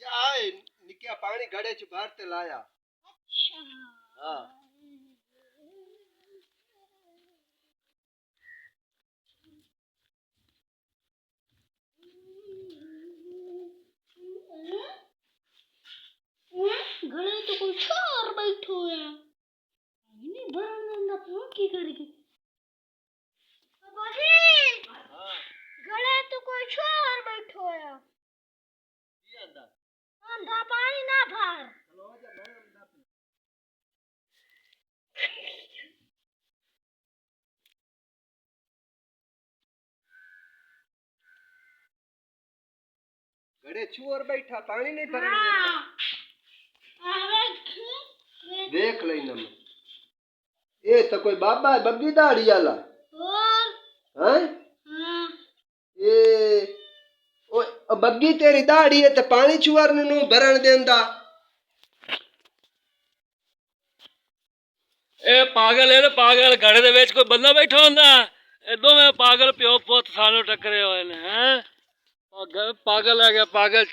आए निकिया पानी घड़े च बाहर ते लाया। अच्छा हां गले तो कोई छोर बैठो है नहीं बनना की करेगी बाबा जी। हां गले तो कोई छोर बैठो है की आंदा अंधा पानी ना भर चलो जा मैं अंदा घड़े चूर बैठा पानी नहीं भरन देता। देख लेना मैं ये तो कोई बाबा है बग्गी दाढ़ी वाला और हैं हां ये ओ बग्गी तेरी दाढ़ी है ते पानी चूर नु भरन देंदा। ਇਹ ਪਾਗਲ ਹੈ ਨਾ ਪਾਗਲ ਘੜੇ ਦੇ ਵਿੱਚ ਕੋਈ ਬੰਦਾ ਬੈਠਾ ਹੁੰਦਾ ਇਹ ਦੋਵੇਂ ਪਾਗਲ ਪਿਓ ਪੁੱਤ ਸਾਨੂੰ ਟੱਕਰੇ ਹੋਏ ਨੇ ਹੈ ਪਾਗਲ ਪਾਗਲ ਆ ਗਿਆ ਪਾਗਲ